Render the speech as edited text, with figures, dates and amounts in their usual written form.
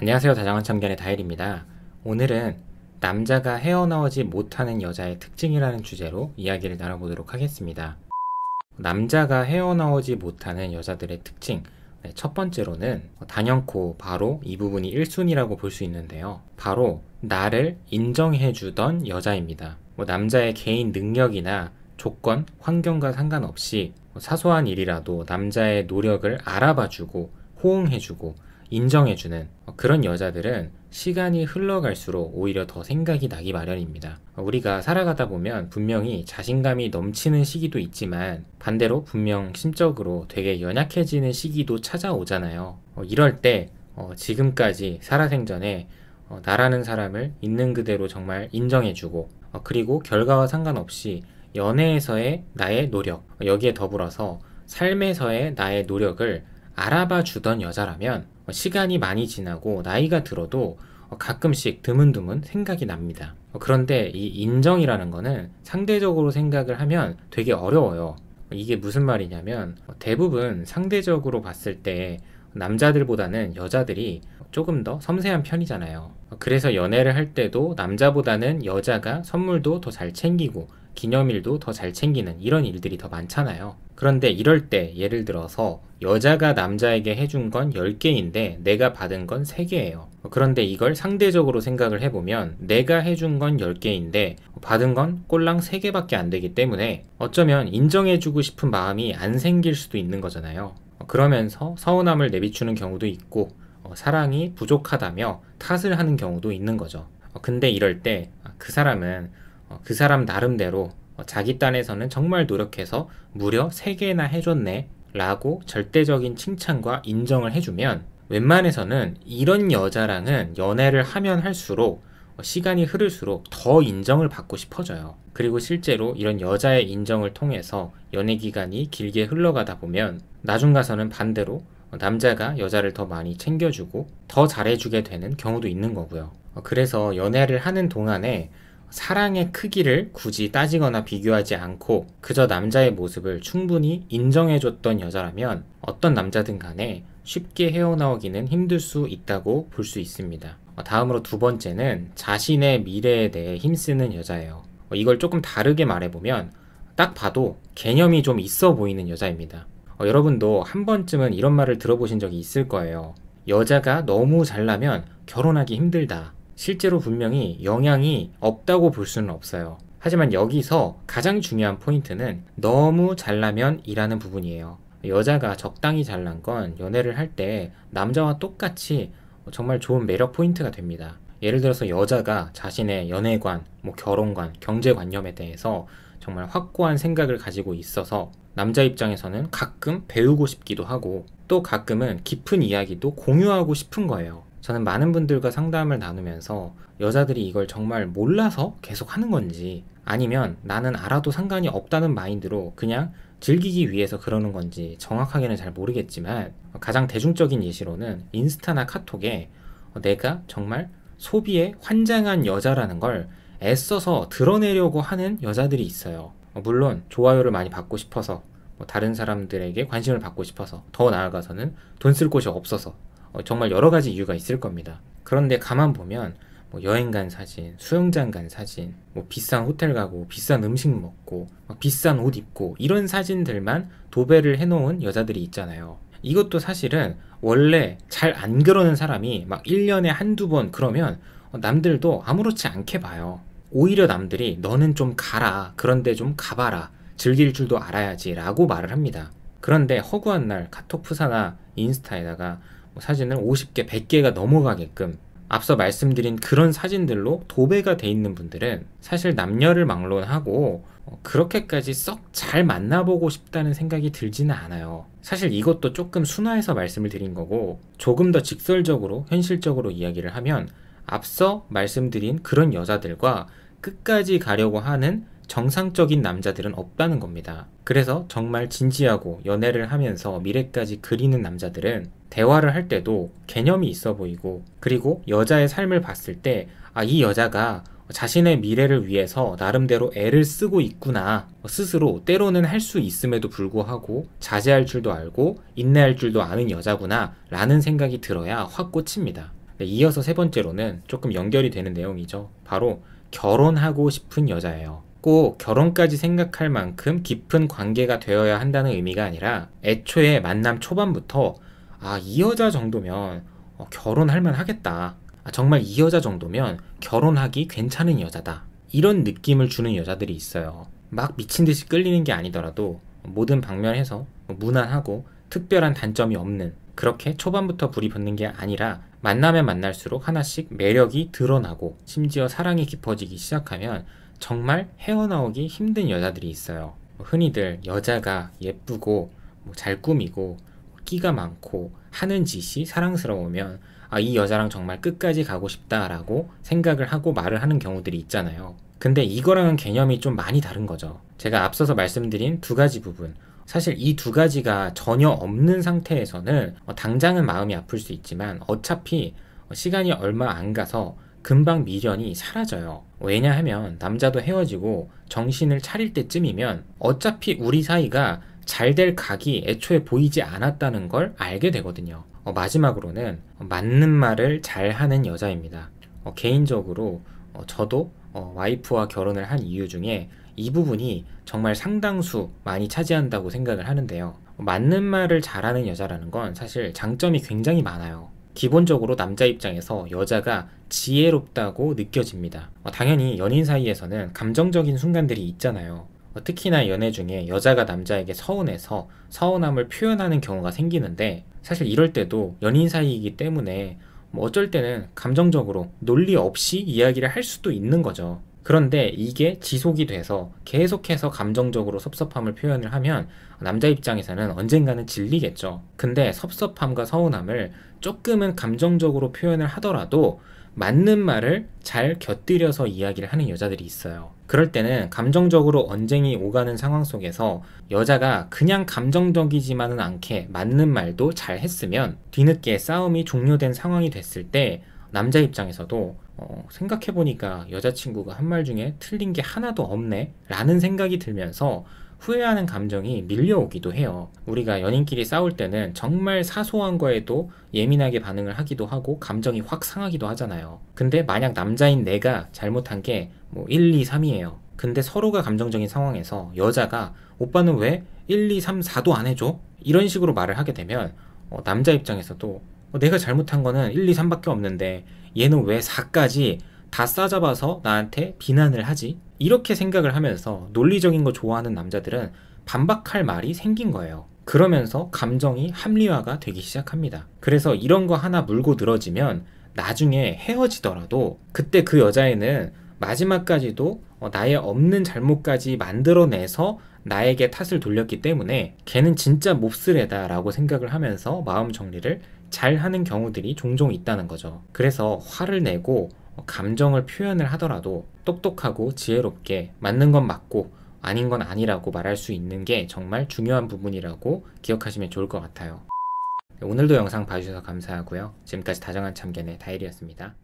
안녕하세요. 다정한 참견의 다일입니다. 오늘은 남자가 헤어나오지 못하는 여자의 특징이라는 주제로 이야기를 나눠보도록 하겠습니다. 남자가 헤어나오지 못하는 여자들의 특징, 첫 번째로는 단연코 바로 이 부분이 1순위라고 볼 수 있는데요. 바로 나를 인정해주던 여자입니다. 남자의 개인 능력이나 조건, 환경과 상관없이 사소한 일이라도 남자의 노력을 알아봐주고 호응해주고 인정해주는 그런 여자들은 시간이 흘러갈수록 오히려 더 생각이 나기 마련입니다. 우리가 살아가다 보면 분명히 자신감이 넘치는 시기도 있지만 반대로 분명 심적으로 되게 연약해지는 시기도 찾아오잖아요. 이럴 때 지금까지 살아생전에 나라는 사람을 있는 그대로 정말 인정해주고 그리고 결과와 상관없이 연애에서의 나의 노력, 여기에 더불어서 삶에서의 나의 노력을 알아봐 주던 여자라면 시간이 많이 지나고 나이가 들어도 가끔씩 드문드문 생각이 납니다. 그런데 이 인정이라는 거는 상대적으로 생각을 하면 되게 어려워요. 이게 무슨 말이냐면 대부분 상대적으로 봤을 때 남자들보다는 여자들이 조금 더 섬세한 편이잖아요. 그래서 연애를 할 때도 남자보다는 여자가 선물도 더 잘 챙기고 기념일도 더 잘 챙기는 이런 일들이 더 많잖아요. 그런데 이럴 때 예를 들어서 여자가 남자에게 해준 건 10개인데 내가 받은 건 3개예요. 그런데 이걸 상대적으로 생각을 해보면 내가 해준 건 10개인데 받은 건 꼴랑 3개밖에 안 되기 때문에 어쩌면 인정해주고 싶은 마음이 안 생길 수도 있는 거잖아요. 그러면서 서운함을 내비추는 경우도 있고 사랑이 부족하다며 탓을 하는 경우도 있는 거죠. 근데 이럴 때 그 사람은 그 사람 나름대로 자기 딴에서는 정말 노력해서 무려 3개나 해줬네 라고 절대적인 칭찬과 인정을 해주면 웬만해서는 이런 여자랑은 연애를 하면 할수록 시간이 흐를수록 더 인정을 받고 싶어져요. 그리고 실제로 이런 여자의 인정을 통해서 연애 기간이 길게 흘러가다 보면 나중 가서는 반대로 남자가 여자를 더 많이 챙겨주고 더 잘해주게 되는 경우도 있는 거고요. 그래서 연애를 하는 동안에 사랑의 크기를 굳이 따지거나 비교하지 않고 그저 남자의 모습을 충분히 인정해줬던 여자라면 어떤 남자든 간에 쉽게 헤어나오기는 힘들 수 있다고 볼 수 있습니다. 다음으로 두 번째는 자신의 미래에 대해 힘쓰는 여자예요. 이걸 조금 다르게 말해보면 딱 봐도 개념이 좀 있어 보이는 여자입니다. 여러분도 한 번쯤은 이런 말을 들어보신 적이 있을 거예요. 여자가 너무 잘나면 결혼하기 힘들다. 실제로 분명히 영향이 없다고 볼 수는 없어요. 하지만 여기서 가장 중요한 포인트는 너무 잘나면 이라는 부분이에요. 여자가 적당히 잘난 건 연애를 할 때 남자와 똑같이 정말 좋은 매력 포인트가 됩니다. 예를 들어서 여자가 자신의 연애관, 결혼관, 경제관념에 대해서 정말 확고한 생각을 가지고 있어서 남자 입장에서는 가끔 배우고 싶기도 하고 또 가끔은 깊은 이야기도 공유하고 싶은 거예요. 저는 많은 분들과 상담을 나누면서 여자들이 이걸 정말 몰라서 계속 하는 건지 아니면 나는 알아도 상관이 없다는 마인드로 그냥 즐기기 위해서 그러는 건지 정확하게는 잘 모르겠지만 가장 대중적인 예시로는 인스타나 카톡에 내가 정말 소비에 환장한 여자라는 걸 애써서 드러내려고 하는 여자들이 있어요. 물론 좋아요를 많이 받고 싶어서 다른 사람들에게 관심을 받고 싶어서 더 나아가서는 돈 쓸 곳이 없어서 정말 여러 가지 이유가 있을 겁니다. 그런데 가만 보면 여행 간 사진, 수영장 간 사진, 비싼 호텔 가고 비싼 음식 먹고 비싼 옷 입고 이런 사진들만 도배를 해놓은 여자들이 있잖아요. 이것도 사실은 원래 잘 안 그러는 사람이 막 1년에 한두 번 그러면 남들도 아무렇지 않게 봐요. 오히려 남들이 너는 좀 가라, 그런데 좀 가봐라, 즐길 줄도 알아야지 라고 말을 합니다. 그런데 허구한 날 카톡 프사나 인스타에다가 사진을 50개, 100개가 넘어가게끔 앞서 말씀드린 그런 사진들로 도배가 돼 있는 분들은 사실 남녀를 막론하고 그렇게까지 썩 잘 만나보고 싶다는 생각이 들지는 않아요. 사실 이것도 조금 순화해서 말씀을 드린 거고 조금 더 직설적으로 현실적으로 이야기를 하면 앞서 말씀드린 그런 여자들과 끝까지 가려고 하는 정상적인 남자들은 없다는 겁니다. 그래서 정말 진지하고 연애를 하면서 미래까지 그리는 남자들은 대화를 할 때도 개념이 있어 보이고 그리고 여자의 삶을 봤을 때 이 여자가 자신의 미래를 위해서 나름대로 애를 쓰고 있구나, 스스로 때로는 할 수 있음에도 불구하고 자제할 줄도 알고 인내할 줄도 아는 여자구나 라는 생각이 들어야 확 꽂힙니다. 네, 이어서 세 번째로는 조금 연결이 되는 내용이죠. 바로 결혼하고 싶은 여자예요. 꼭 결혼까지 생각할 만큼 깊은 관계가 되어야 한다는 의미가 아니라 애초에 만남 초반부터 이 여자 정도면 결혼할 만 하겠다. 정말 이 여자 정도면 결혼하기 괜찮은 여자다. 이런 느낌을 주는 여자들이 있어요. 막 미친 듯이 끌리는 게 아니더라도 모든 방면에서 무난하고 특별한 단점이 없는, 그렇게 초반부터 불이 붙는 게 아니라 만나면 만날수록 하나씩 매력이 드러나고 심지어 사랑이 깊어지기 시작하면 정말 헤어나오기 힘든 여자들이 있어요. 흔히들 여자가 예쁘고 잘 꾸미고 끼가 많고 하는 짓이 사랑스러우면 이 여자랑 정말 끝까지 가고 싶다라고 생각을 하고 말을 하는 경우들이 있잖아요. 근데 이거랑은 개념이 좀 많이 다른 거죠. 제가 앞서서 말씀드린 두 가지 부분, 사실 이 두 가지가 전혀 없는 상태에서는 당장은 마음이 아플 수 있지만 어차피 시간이 얼마 안 가서 금방 미련이 사라져요. 왜냐하면 남자도 헤어지고 정신을 차릴 때쯤이면 어차피 우리 사이가 잘 될 각이 애초에 보이지 않았다는 걸 알게 되거든요. 마지막으로는 맞는 말을 잘 하는 여자입니다. 개인적으로 저도 와이프와 결혼을 한 이유 중에 이 부분이 정말 상당수 많이 차지한다고 생각을 하는데요. 맞는 말을 잘하는 여자라는 건 사실 장점이 굉장히 많아요. 기본적으로 남자 입장에서 여자가 지혜롭다고 느껴집니다. 당연히 연인 사이에서는 감정적인 순간들이 있잖아요. 특히나 연애 중에 여자가 남자에게 서운해서 서운함을 표현하는 경우가 생기는데, 사실 이럴 때도 연인 사이이기 때문에 어쩔 때는 감정적으로 논리 없이 이야기를 할 수도 있는 거죠. 그런데 이게 지속이 돼서 계속해서 감정적으로 섭섭함을 표현을 하면 남자 입장에서는 언젠가는 질리겠죠. 근데 섭섭함과 서운함을 조금은 감정적으로 표현을 하더라도 맞는 말을 잘 곁들여서 이야기를 하는 여자들이 있어요. 그럴 때는 감정적으로 언쟁이 오가는 상황 속에서 여자가 그냥 감정적이지만은 않게 맞는 말도 잘 했으면 뒤늦게 싸움이 종료된 상황이 됐을 때 남자 입장에서도 생각해보니까 여자친구가 한 말 중에 틀린 게 하나도 없네 라는 생각이 들면서 후회하는 감정이 밀려오기도 해요. 우리가 연인끼리 싸울 때는 정말 사소한 거에도 예민하게 반응을 하기도 하고 감정이 확 상하기도 하잖아요. 근데 만약 남자인 내가 잘못한 게 1, 2, 3이에요. 근데 서로가 감정적인 상황에서 여자가 오빠는 왜 1, 2, 3, 4도 안 해줘? 이런 식으로 말을 하게 되면 남자 입장에서도 내가 잘못한 거는 1, 2, 3밖에 없는데 얘는 왜 4까지 다 싸잡아서 나한테 비난을 하지? 이렇게 생각을 하면서 논리적인 거 좋아하는 남자들은 반박할 말이 생긴 거예요. 그러면서 감정이 합리화가 되기 시작합니다. 그래서 이런 거 하나 물고 늘어지면 나중에 헤어지더라도 그때 그 여자애는 마지막까지도 나의 없는 잘못까지 만들어내서 나에게 탓을 돌렸기 때문에 걔는 진짜 몹쓸애다 라고 생각을 하면서 마음 정리를 잘 하는 경우들이 종종 있다는 거죠. 그래서 화를 내고 감정을 표현을 하더라도 똑똑하고 지혜롭게 맞는 건 맞고 아닌 건 아니라고 말할 수 있는 게 정말 중요한 부분이라고 기억하시면 좋을 것 같아요. 오늘도 영상 봐주셔서 감사하고요. 지금까지 다정한 참견의 다일이었습니다.